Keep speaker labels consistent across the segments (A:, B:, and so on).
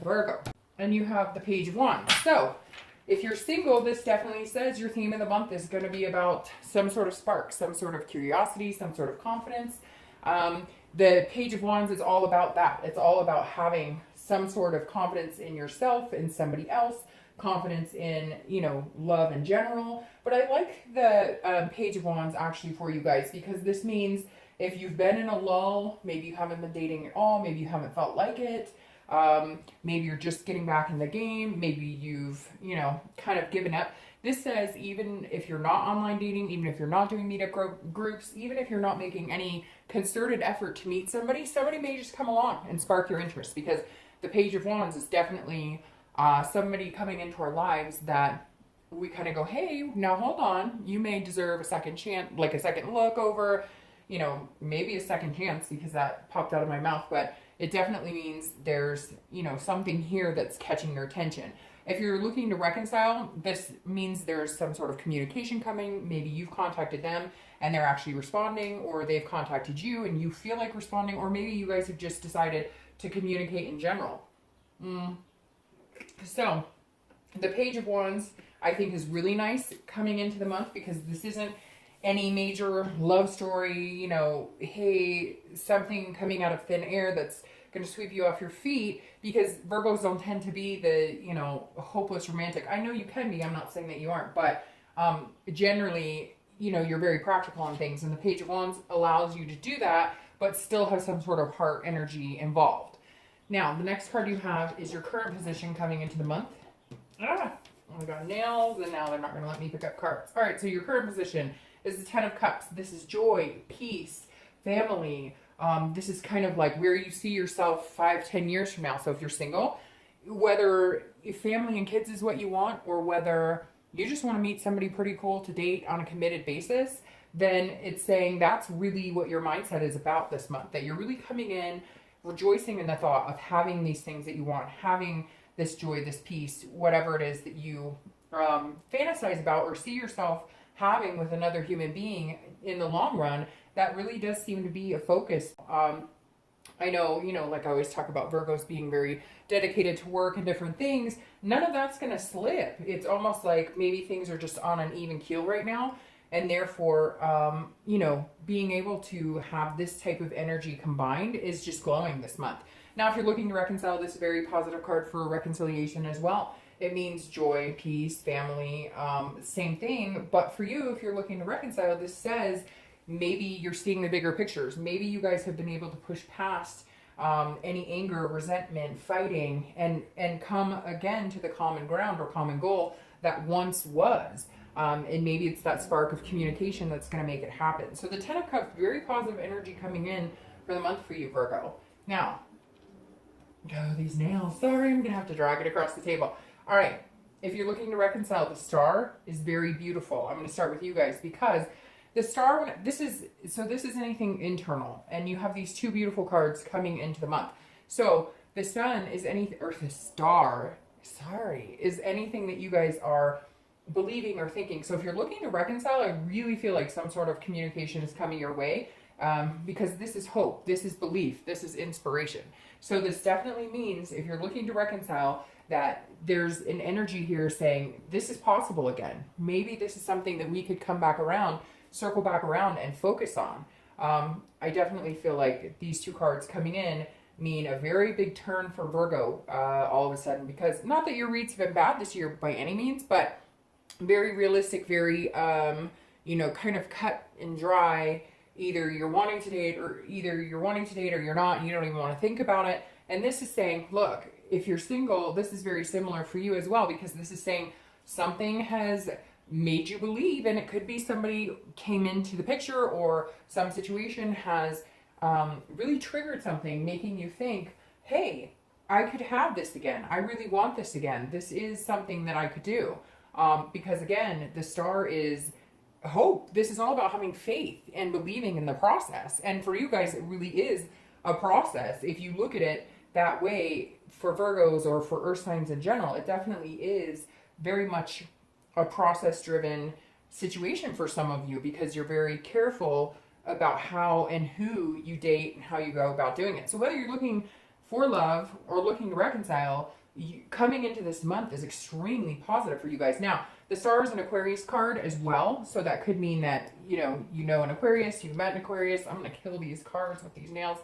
A: Virgo. And you have the Page of Wands. So if you're single, this definitely says your theme of the month is going to be about some sort of spark, some sort of curiosity, some sort of confidence. The Page of Wands is all about that. It's all about having some sort of confidence in yourself, in somebody else, confidence in, you know, love in general. But I like the Page of Wands actually for you guys, because this means if you've been in a lull, maybe you haven't been dating at all, maybe you haven't felt like it, maybe you're just getting back in the game, maybe you've, you know, kind of given up. This says even if you're not online dating, even if you're not doing meetup groups, even if you're not making any concerted effort to meet somebody, somebody may just come along and spark your interest, because the Page of Wands is definitely somebody coming into our lives that we kind of go, hey, now hold on, you may deserve a second chance, like a second look over, you know, maybe a second chance, because that popped out of my mouth, but it definitely means there's, you know, something here that's catching your attention. If you're looking to reconcile, this means there's some sort of communication coming. Maybe you've contacted them and they're actually responding, or they've contacted you and you feel like responding, or maybe you guys have just decided to communicate in general. So the Page of Wands, I think, is really nice coming into the month, because this isn't any major love story, you know, hey, something coming out of thin air that's going to sweep you off your feet, because Virgos don't tend to be the, you know, hopeless romantic. I know you can be, I'm not saying that you aren't, but generally, you know, you're very practical on things, and the Page of Wands allows you to do that, but still have some sort of heart energy involved. Now, the next card you have is your current position coming into the month. I got nails, and now they're not going to let me pick up cards. All right, so your current position is the Ten of Cups. This is joy, peace, family. This is kind of like where you see yourself 5-10 years from now. So if you're single, whether family and kids is what you want, or whether you just want to meet somebody pretty cool to date on a committed basis, then it's saying that's really what your mindset is about this month. That you're really coming in rejoicing in the thought of having these things that you want, having this joy, this peace, whatever it is that you fantasize about or see yourself having with another human being in the long run. That really does seem to be a focus. I know, you know, like I always talk about Virgos being very dedicated to work and different things. None of that's going to slip. It's almost like maybe things are just on an even keel right now. And therefore, you know, being able to have this type of energy combined is just glowing this month. Now, if you're looking to reconcile, this is a very positive card for reconciliation as well. It means joy, peace, family, same thing. But for you, if you're looking to reconcile, this says maybe you're seeing the bigger pictures. Maybe you guys have been able to push past any anger, resentment, fighting, and come again to the common ground or common goal that once was. And maybe it's that spark of communication that's going to make it happen. So the Ten of Cups, very positive energy coming in for the month for you, Virgo. Now, these nails. Sorry, I'm going to have to drag it across the table. All right. If you're looking to reconcile, the Star is very beautiful. I'm going to start with you guys, because the Star, this is anything internal. And you have these two beautiful cards coming into the month. So the Sun is anything, or the Star, is anything that you guys are believing or thinking. So if you're looking to reconcile, I really feel like some sort of communication is coming your way, because this is hope, this is belief, this is inspiration. So this definitely means if you're looking to reconcile, that there's an energy here saying this is possible again. Maybe this is something that we could come back around, circle back around and focus on. I definitely feel like these two cards coming in mean a very big turn for Virgo all of a sudden, because not that your reads have been bad this year by any means, but very realistic, very, you know, kind of cut and dry. Either you're wanting to date or you're not, and you don't even want to think about it. And this is saying, look, if you're single, this is very similar for you as well, because this is saying something has made you believe, and it could be somebody came into the picture, or some situation has really triggered something, making you think, hey, I could have this again. I really want this again. This is something that I could do. Because again, the Star is hope. This is all about having faith and believing in the process. And for you guys, it really is a process. If you look at it that way, for Virgos or for Earth signs in general, it definitely is very much a process-driven situation for some of you, because you're very careful about how and who you date and how you go about doing it. So whether you're looking for love or looking to reconcile, coming into this month is extremely positive for you guys. Now, the star is an Aquarius card as well, so that could mean that, you know an Aquarius, you've met an Aquarius. I'm going to kill these cards with these nails.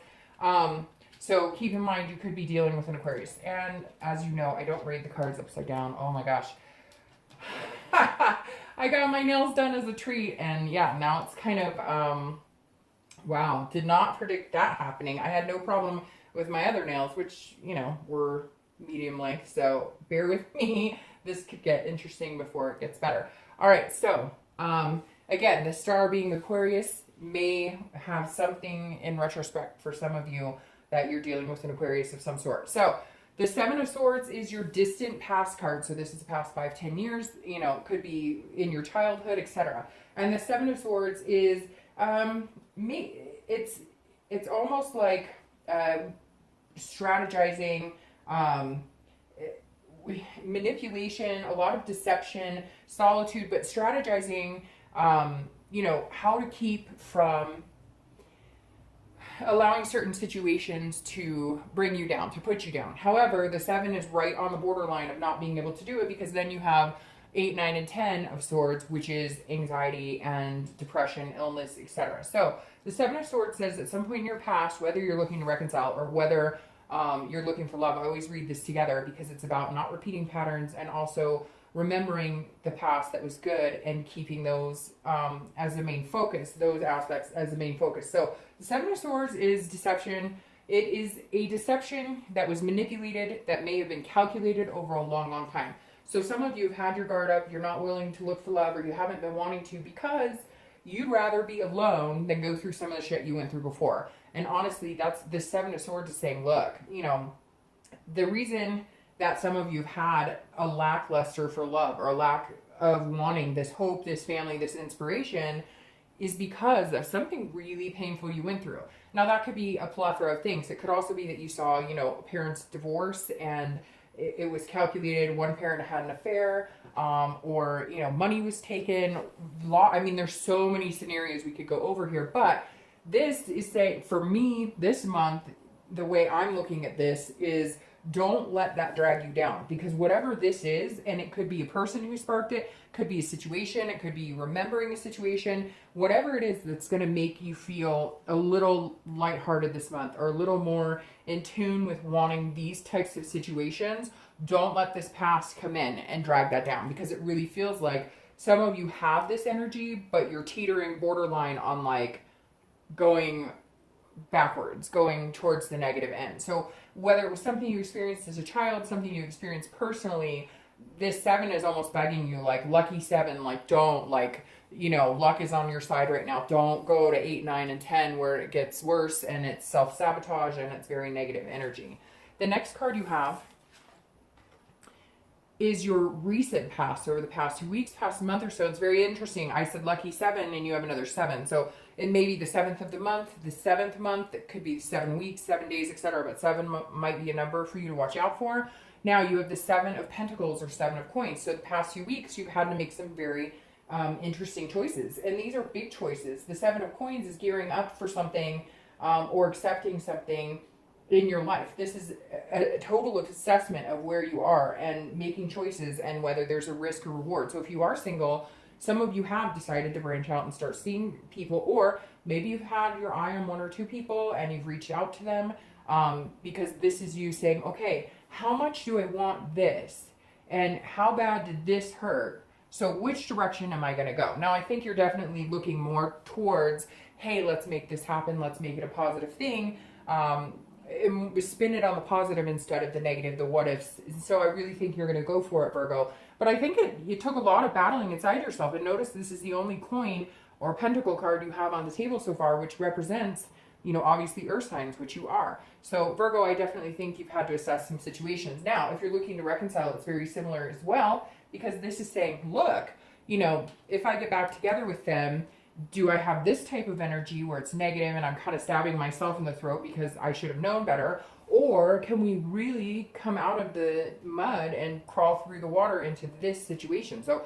A: So keep in mind, you could be dealing with an Aquarius. And as you know, I don't read the cards upside down. Oh my gosh. I got my nails done as a treat, and yeah, now it's kind of, wow, did not predict that happening. I had no problem with my other nails, which, were medium length, so bear with me. This could get interesting before it gets better. All right, so, again, the star being Aquarius may have something in retrospect for some of you that you're dealing with an Aquarius of some sort. So the Seven of Swords is your distant past card. So this is the past 5-10 years, it could be in your childhood, etc. And the Seven of Swords is, it's almost like strategizing, manipulation, a lot of deception, solitude, but strategizing, how to keep from allowing certain situations to bring you down, to put you down. However, the 7 is right on the borderline of not being able to do it, because then you have 8, 9, and 10 of Swords, which is anxiety and depression, illness, etc. So the 7 of Swords says at some point in your past, whether you're looking to reconcile or whether you're looking for love, I always read this together because it's about not repeating patterns and also remembering the past that was good and keeping those as the main focus, those aspects as the main focus. So the 7 of Swords is deception. It is a deception that was manipulated, that may have been calculated over a long, long time. So some of you have had your guard up, you're not willing to look for love, or you haven't been wanting to because you'd rather be alone than go through some of the shit you went through before. And honestly, that's the 7 of Swords is saying, look, the reason that some of you have had a lackluster for love or a lack of wanting this hope, this family, this inspiration is because of something really painful you went through. Now, that could be a plethora of things. It could also be that you saw, parents divorce and it was calculated, one parent had an affair, or, money was taken. There's so many scenarios we could go over here, but this is saying, for me, this month, the way I'm looking at this is don't let that drag you down, because whatever this is, and it could be a person who sparked it, could be a situation, it could be remembering a situation, whatever it is that's going to make you feel a little lighthearted this month or a little more in tune with wanting these types of situations, don't let this past come in and drag that down, because it really feels like some of you have this energy, but you're teetering borderline on like going backwards, going towards the negative end. So whether it was something you experienced as a child, something you experienced personally, this 7 is almost begging you, like, lucky 7, like, don't, like, luck is on your side right now. Don't go to 8, 9, and 10 where it gets worse and it's self-sabotage and it's very negative energy. The next card you have is your recent past, over the past 2 weeks, past month or so. It's very interesting. I said lucky 7 and you have another 7. So it may be the 7th of the month, the 7th month, it could be 7 weeks, 7 days, etc. But 7 might be a number for you to watch out for. Now you have the 7 of Pentacles or 7 of Coins. So the past few weeks, you've had to make some very interesting choices. And these are big choices. The 7 of Coins is gearing up for something or accepting something in your life. This is a total assessment of where you are and making choices and whether there's a risk or reward. So if you are single, some of you have decided to branch out and start seeing people, or maybe you've had your eye on 1 or 2 people and you've reached out to them because this is you saying, okay, how much do I want this? And how bad did this hurt? So which direction am I going to go? Now, I think you're definitely looking more towards, hey, let's make this happen. Let's make it a positive thing. Spin it on the positive instead of the negative, the what ifs. So I really think you're going to go for it, Virgo. But I think it took a lot of battling inside yourself. And notice this is the only coin or pentacle card you have on the table so far, which represents, obviously earth signs, which you are. So Virgo, I definitely think you've had to assess some situations. Now, if you're looking to reconcile, it's very similar as well, because this is saying, look, if I get back together with them, do I have this type of energy where it's negative and I'm kind of stabbing myself in the throat because I should have known better? Or can we really come out of the mud and crawl through the water into this situation? So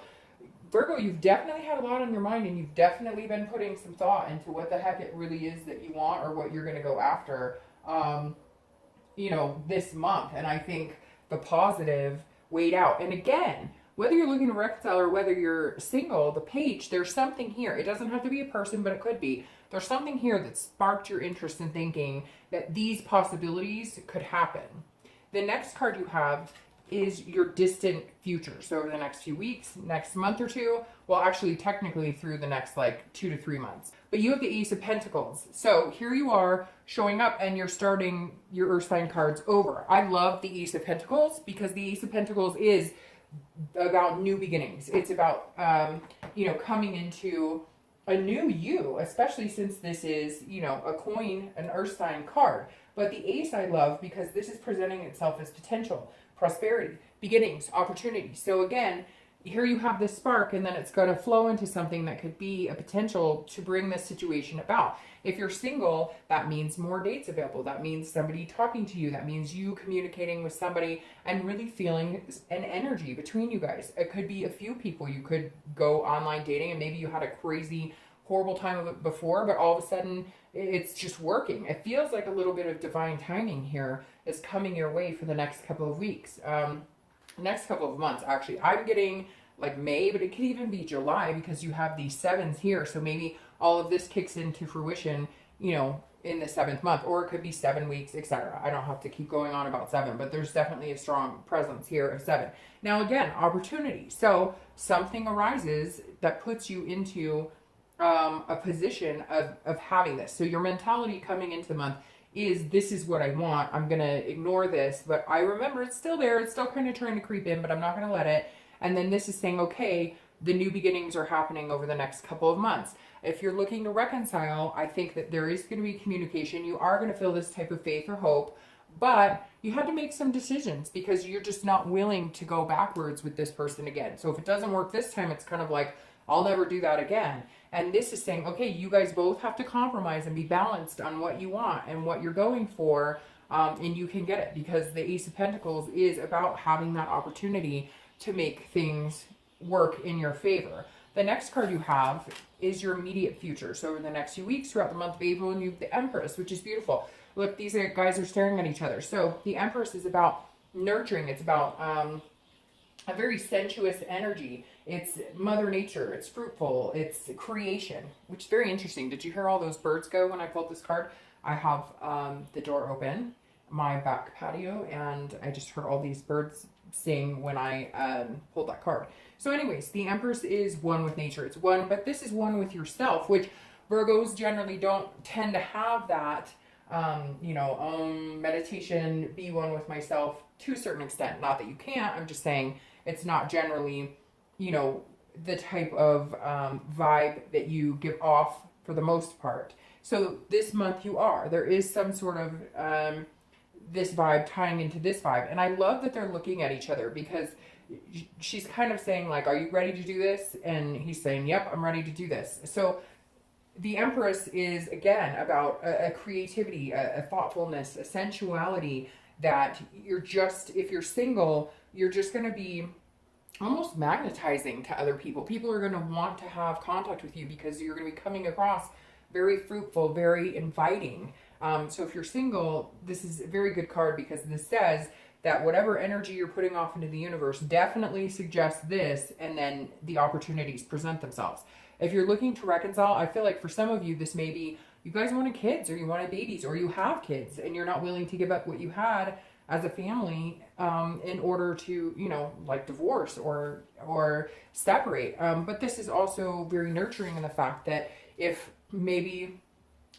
A: Virgo, you've definitely had a lot on your mind, and you've definitely been putting some thought into what the heck it really is that you want or what you're going to go after. you know, this month. And I think the positive weighed out. And again, whether you're looking to reconcile or whether you're single, the page, there's something here. It doesn't have to be a person, but it could be. There's something here that sparked your interest in thinking that these possibilities could happen. The next card you have is your distant future. So over the next few weeks, next month or two, well, actually technically through the next like 2 to 3 months. But you have the Ace of Pentacles. So here you are showing up and you're starting your Earth sign cards over. I love the Ace of Pentacles because the Ace of Pentacles is about new beginnings. It's about, you know, coming into a new you, especially since this is, you know, a coin, an Earth sign card. But the Ace I love because this is presenting itself as potential, prosperity, beginnings, opportunity. So again, here you have this spark, and then it's going to flow into something that could be a potential to bring this situation about. If you're single, that means more dates available. That means somebody talking to you. That means you communicating with somebody and really feeling an energy between you guys. It could be a few people. You could go online dating and maybe you had a crazy, horrible time of it before, but all of a sudden it's just working. It feels like a little bit of divine timing here is coming your way for the next couple of weeks. Next couple of months, actually. I'm getting like May, but it could even be July because you have these sevens here. So maybe all of this kicks into fruition, you know, in the 7th month, or it could be 7 weeks, etc. I don't have to keep going on about 7, but there's definitely a strong presence here of 7. Now, again, opportunity. So something arises that puts you into a position of having this. So your mentality coming into the month is, this is what I want. I'm going to ignore this, but I remember it's still there. It's still kind of trying to creep in, but I'm not going to let it. And then this is saying, okay, the new beginnings are happening over the next couple of months. If you're looking to reconcile, I think that there is going to be communication. You are going to feel this type of faith or hope, but you have to make some decisions because you're just not willing to go backwards with this person again. So if it doesn't work this time, it's kind of like, I'll never do that again. And this is saying, okay, you guys both have to compromise and be balanced on what you want and what you're going for, and you can get it because the Ace of Pentacles is about having that opportunity to make things work in your favor. The next card you have is your immediate future. So over the next few weeks throughout the month of April, and you have the Empress, which is beautiful. Look, these guys are staring at each other. So the Empress is about nurturing. It's about a very sensuous energy. It's Mother Nature. It's fruitful. It's creation, which is very interesting. Did you hear all those birds go when I pulled this card? I have the door open, my back patio, and I just heard all these birds sing when I pulled that card. So anyways, the Empress is one with nature. It's one, but this is one with yourself, which Virgos generally don't tend to have that, you know, meditation, be one with myself to a certain extent. Not that you can't, I'm just saying it's not generally, you know, the type of vibe that you give off for the most part. So this month you are. There is some sort of this vibe tying into this vibe. And I love that they're looking at each other because she's kind of saying like, are you ready to do this? And he's saying, yep, I'm ready to do this. So the Empress is, again, about a creativity, a thoughtfulness, a sensuality that you're just, if you're single, you're just going to be almost magnetizing to other people. People are going to want to have contact with you because you're going to be coming across very fruitful, very inviting. So if you're single, this is a very good card because this says that whatever energy you're putting off into the universe definitely suggests this, and then the opportunities present themselves. If you're looking to reconcile, I feel like for some of you, this may be you guys wanted kids or you wanted babies or you have kids and you're not willing to give up what you had as a family in order to, you know, like divorce or separate. But this is also very nurturing in the fact that if maybe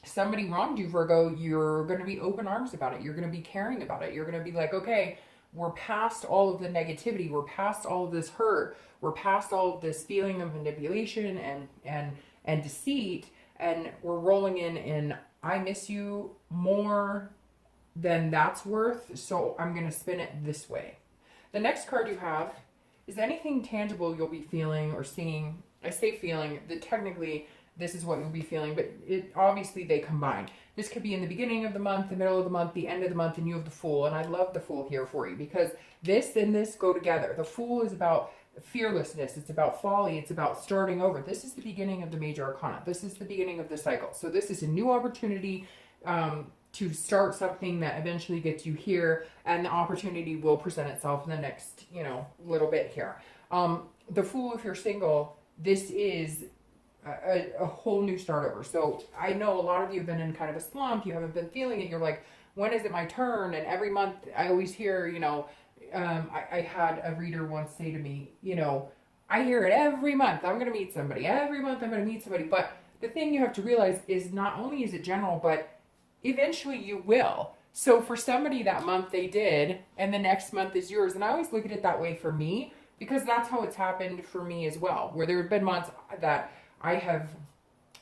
A: somebody wronged you, Virgo, you're going to be open arms about it. You're going to be caring about it. You're going to be like, okay, we're past all of the negativity. We're past all of this hurt. We're past all of this feeling of manipulation and deceit. And we're rolling in I miss you more than that's worth. So I'm going to spin it this way. The next card you have is anything tangible you'll be feeling or seeing. I say feeling, that technically this is what you'll be feeling, but it obviously they combine. This could be in the beginning of the month, the middle of the month, the end of the month, and you have the Fool. And I love the Fool here for you because this and this go together. The Fool is about fearlessness. It's about folly. It's about starting over. This is the beginning of the major arcana. This is the beginning of the cycle. So this is a new opportunity. to start something that eventually gets you here, and the opportunity will present itself in the next, little bit here. The Fool, if you're single, this is a whole new start over. So I know a lot of you have been in kind of a slump. You haven't been feeling it. You're like, when is it my turn? And every month I always hear, I had a reader once say to me, I hear it every month. I'm going to meet somebody. Every month I'm going to meet somebody. But the thing you have to realize is not only is it general, but eventually you will. So for somebody that month they did, and the next month is yours. And I always look at it that way for me, because that's how it's happened for me as well, where there have been months that I have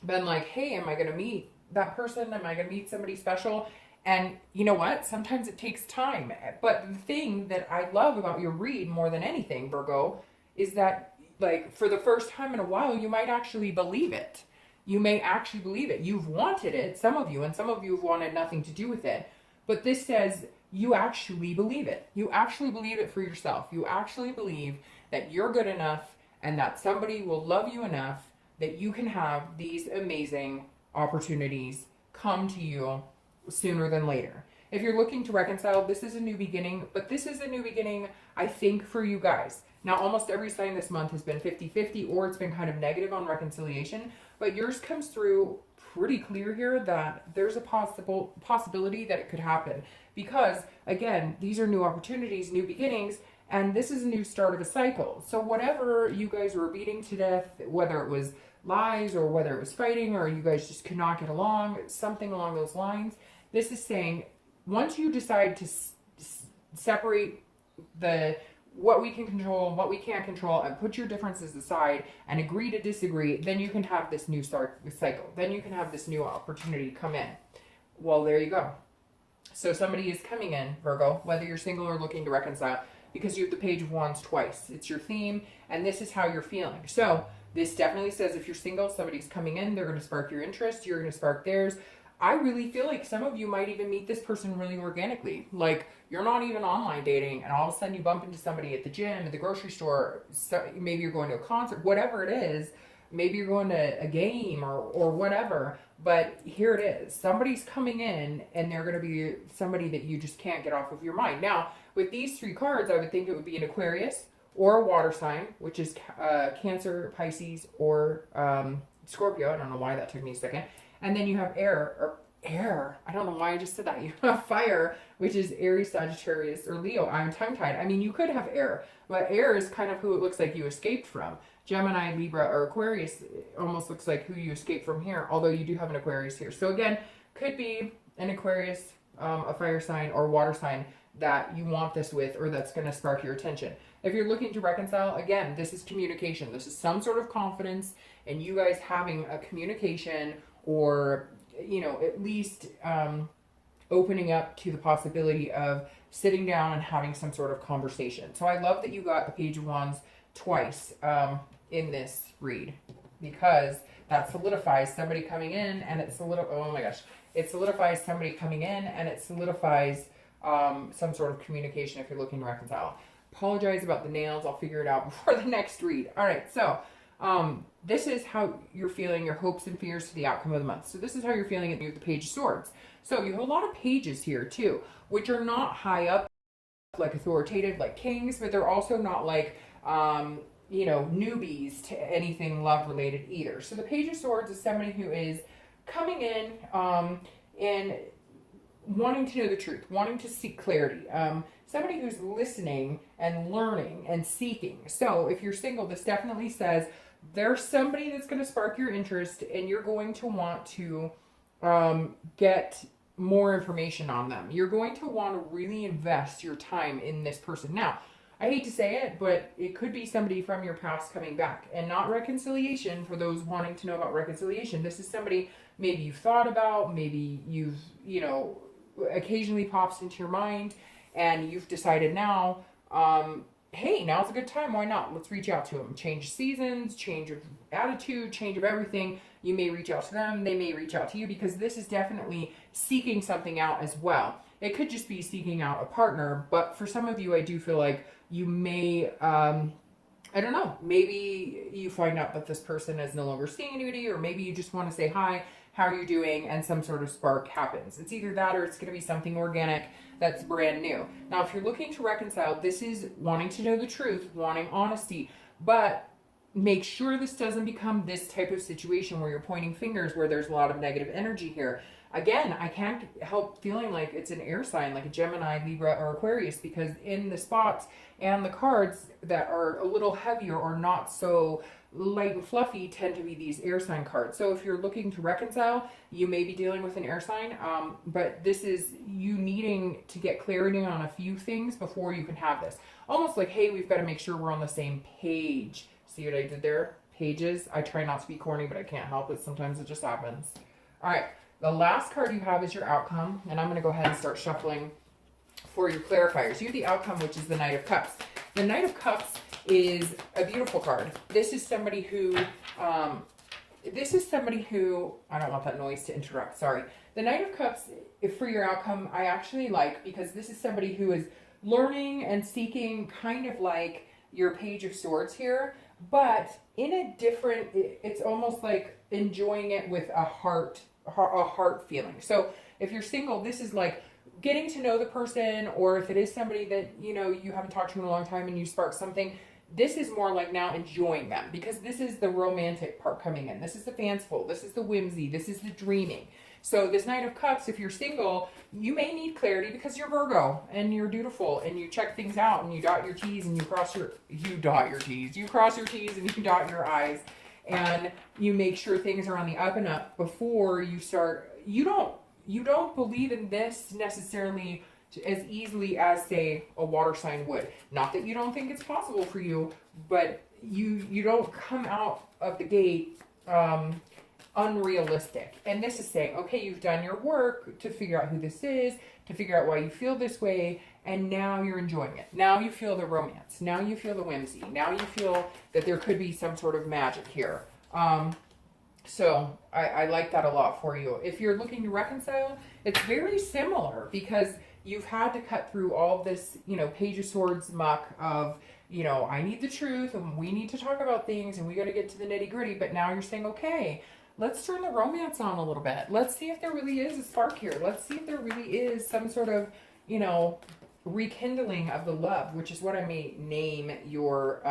A: been like, hey, am I going to meet that person? Am I going to meet somebody special? And you know what? Sometimes it takes time. But the thing that I love about your read more than anything, Virgo, is that, like, for the first time in a while, you might actually believe it. You may actually believe it. You've wanted it, some of you, and some of you have wanted nothing to do with it. But this says you actually believe it. You actually believe it for yourself. You actually believe that you're good enough and that somebody will love you enough that you can have these amazing opportunities come to you sooner than later. If you're looking to reconcile, this is a new beginning, but this is a new beginning, I think, for you guys. Now, almost every sign this month has been 50-50, or it's been kind of negative on reconciliation, but yours comes through pretty clear here that there's a possibility that it could happen. Because, again, these are new opportunities, new beginnings, and this is a new start of a cycle. So whatever you guys were beating to death, whether it was lies or whether it was fighting or you guys just could not get along, something along those lines, this is saying once you decide to separate what we can control and what we can't control and put your differences aside and agree to disagree, then you can have this new start cycle. Then you can have this new opportunity come in. Well, there you go. So somebody is coming in, Virgo, whether you're single or looking to reconcile, because you have the Page of Wands twice. It's your theme, and this is how you're feeling. So this definitely says if you're single, somebody's coming in, they're going to spark your interest, you're going to spark theirs. I really feel like some of you might even meet this person really organically. Like, you're not even online dating, and all of a sudden you bump into somebody at the gym, at the grocery store, so maybe you're going to a concert, whatever it is. Maybe you're going to a game or whatever, but here it is. Somebody's coming in, and they're going to be somebody that you just can't get off of your mind. Now, with these three cards, I would think it would be an Aquarius or a water sign, which is Cancer, Pisces, or Scorpio. I don't know why that took me a second. And then you have air. I don't know why I just said that. You have fire, which is Aries, Sagittarius, or Leo. I'm tongue-tied. I mean, you could have air, but air is kind of who it looks like you escaped from. Gemini, Libra, or Aquarius almost looks like who you escaped from here, although you do have an Aquarius here. So again, could be an Aquarius, a fire sign, or water sign that you want this with, or that's going to spark your attention. If you're looking to reconcile, again, this is communication. This is some sort of confidence in you guys having a communication, or, at least opening up to the possibility of sitting down and having some sort of conversation. So I love that you got the Page of Wands twice in this read, because that solidifies somebody coming in, and it solidifies somebody coming in, and it solidifies some sort of communication if you're looking to reconcile. Apologize about the nails. I'll figure it out before the next read. All right, so this is how you're feeling, your hopes and fears to the outcome of the month. So this is how you're feeling at the Page of Swords. So you have a lot of pages here too, which are not high up, like authoritative, like kings, but they're also not like, newbies to anything love related either. So the Page of Swords is somebody who is coming in and wanting to know the truth, wanting to seek clarity. Somebody who's listening and learning and seeking. So if you're single, this definitely says there's somebody that's going to spark your interest, and you're going to want to get more information on them. You're going to want to really invest your time in this person. Now, I hate to say it, but it could be somebody from your past coming back, and not reconciliation for those wanting to know about reconciliation. This is somebody maybe you've thought about, maybe you've, occasionally pops into your mind, and you've decided now, hey, now's a good time. Why not? Let's reach out to them. Change seasons, change of attitude, change of everything. You may reach out to them. They may reach out to you, because this is definitely seeking something out as well. It could just be seeking out a partner, but for some of you, I do feel like you may, I don't know, maybe you find out that this person is no longer seeing anybody, or maybe you just want to say hi, how are you doing, and some sort of spark happens. It's either that or it's going to be something organic that's brand new. Now, if you're looking to reconcile, this is wanting to know the truth, wanting honesty, but make sure this doesn't become this type of situation where you're pointing fingers, where there's a lot of negative energy here. Again, I can't help feeling like it's an air sign, like a Gemini, Libra, or Aquarius, because in the spots and the cards that are a little heavier or not so light and fluffy tend to be these air sign cards. So if you're looking to reconcile, you may be dealing with an air sign, but this is you needing to get clarity on a few things before you can have this. Almost like, hey, we've got to make sure we're on the same page. See what I did there? Pages. I try not to be corny, but I can't help it. Sometimes it just happens. All right. The last card you have is your outcome, and I'm going to go ahead and start shuffling for your clarifiers. You have the outcome, which is the Knight of Cups. The Knight of Cups is a beautiful card. This is somebody who, I don't want that noise to interrupt, sorry. The Knight of Cups, for your outcome, I actually like, because this is somebody who is learning and seeking, kind of like your Page of Swords here, but in a different, it's almost like enjoying it with a heart feeling. So if you're single, this is like getting to know the person, or if it is somebody that, you know, you haven't talked to in a long time and you spark something, this is more like now enjoying them, because this is the romantic part coming in. This is the fanciful. This is the whimsy. This is the dreaming. So this Knight of Cups, if you're single, you may need clarity because you're Virgo and you're dutiful and you check things out and you dot your T's and you cross your T's. You cross your T's and you dot your I's, and you make sure things are on the up and up before you start. You don't believe in this necessarily as easily as, say, a water sign would. Not that you don't think it's possible for you, but you don't come out of the gate unrealistic. And this is saying, okay, you've done your work to figure out who this is, to figure out why you feel this way, and now you're enjoying it. Now you feel the romance. Now you feel the whimsy. Now you feel that there could be some sort of magic here. So I like that a lot for you. If you're looking to reconcile, it's very similar, because you've had to cut through all this, you know, Page of Swords muck of, you know, I need the truth and we need to talk about things and we got to get to the nitty gritty. But now you're saying, okay, let's turn the romance on a little bit. Let's see if there really is a spark here. Let's see if there really is some sort of, you know, rekindling of the love, which is what I may name your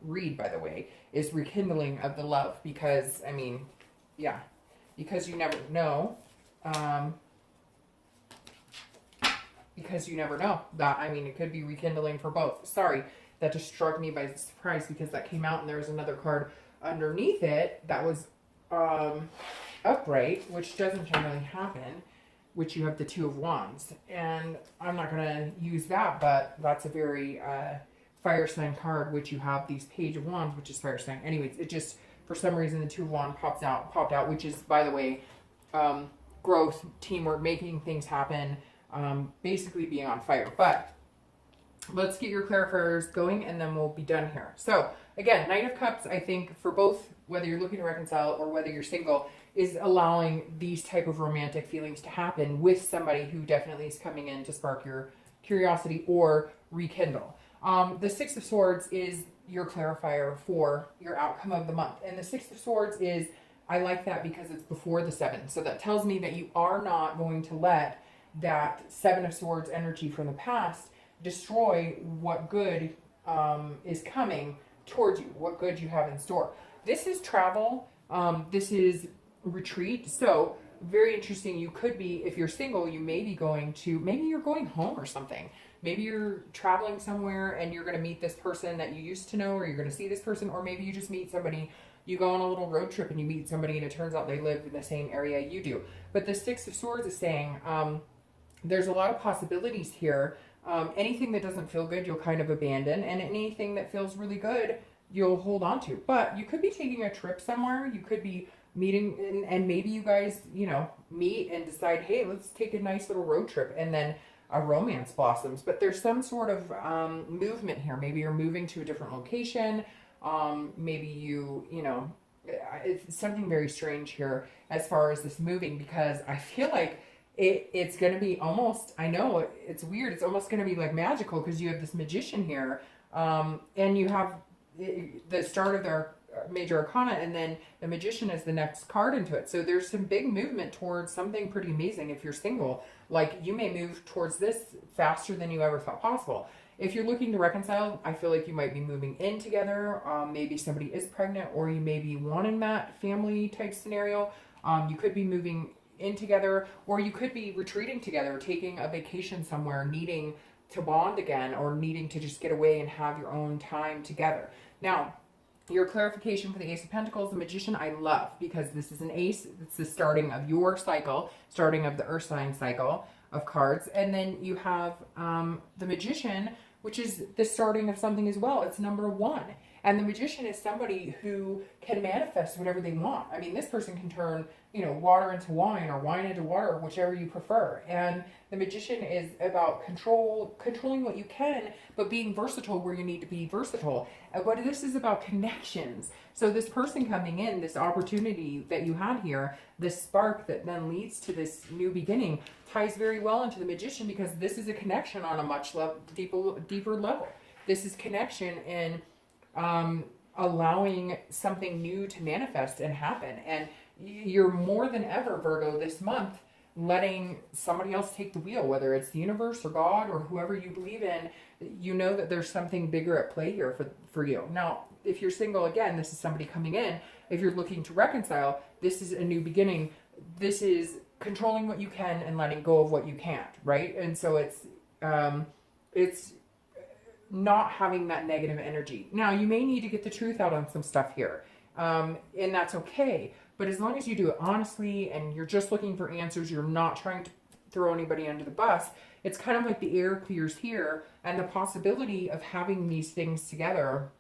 A: read, by the way, is rekindling of the love. Because, I mean, yeah, because you never know. Because you never know. That, I mean, it could be rekindling for both. Sorry, that just struck me by surprise, because that came out and there was another card underneath it that was upright, which doesn't generally happen, which you have the Two of Wands. And I'm not going to use that, but that's a very fire sign card, which you have these Page of Wands, which is fire sign. Anyways, it just, for some reason, the Two of Wands popped out, which is, by the way, growth, teamwork, making things happen, basically being on fire. But let's get your clarifiers going and then we'll be done here. So again, Knight of Cups, I think for both, whether you're looking to reconcile or whether you're single, is allowing these type of romantic feelings to happen with somebody who definitely is coming in to spark your curiosity or rekindle. The Six of Swords is your clarifier for your outcome of the month. And the Six of Swords is, I like that because it's before the Seven. So that tells me that you are not going to let that Seven of Swords energy from the past destroy what good is coming towards you, what good you have in store. This is travel. This is retreat. So very interesting. You could be, if you're single, you may be going to, maybe you're going home or something. Maybe you're traveling somewhere and you're going to meet this person that you used to know, or you're going to see this person, or maybe you just meet somebody. You go on a little road trip and you meet somebody and it turns out they live in the same area you do. But the Six of Swords is saying there's a lot of possibilities here. Anything that doesn't feel good, you'll kind of abandon. And anything that feels really good, you'll hold on to. But you could be taking a trip somewhere. You could be meeting, and maybe you guys, you know, meet and decide, hey, let's take a nice little road trip. And then a romance blossoms. But there's some sort of movement here. Maybe you're moving to a different location. Maybe you know, it's something very strange here as far as this moving, because I feel like it's going to be almost, I know it's weird, it's almost going to be like magical, because you have this magician here, and you have the start of major arcana, and then the Magician is the next card into it. So there's some big movement towards something pretty amazing if you're single. Like, you may move towards this faster than you ever thought possible. If you're looking to reconcile, I feel like you might be moving in together. Maybe somebody is pregnant, or you may be wanting that family type scenario. You could be moving in together, or you could be retreating together, taking a vacation somewhere, needing to bond again, or needing to just get away and have your own time together. Now, your clarification for the Ace of Pentacles, the Magician, I love, because this is an ace. It's the starting of your cycle, starting of the Earth sign cycle of cards. And then you have the Magician, which is the starting of something as well. It's number 1. And the Magician is somebody who can manifest whatever they want. I mean, this person can turn, water into wine, or wine into water, whichever you prefer. And the Magician is about controlling what you can, but being versatile where you need to be versatile. But this is about connections. So this person coming in, this opportunity that you had here, this spark that then leads to this new beginning, ties very well into the Magician, because this is a connection on a much deeper level. This is connection in allowing something new to manifest and happen. And you're more than ever, Virgo, this month, letting somebody else take the wheel, whether it's the universe or God or whoever you believe in. You know that there's something bigger at play here for you. Now, if you're single, again, this is somebody coming in. If you're looking to reconcile, this is a new beginning. This is controlling what you can and letting go of what you can't, right? And so it's not having that negative energy. Now, you may need to get the truth out on some stuff here, and that's okay. But as long as you do it honestly and you're just looking for answers, you're not trying to throw anybody under the bus, it's kind of like the air clears here, and the possibility of having these things together,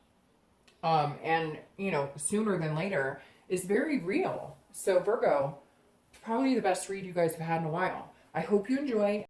A: and, sooner than later, is very real. So Virgo, probably the best read you guys have had in a while. I hope you enjoy.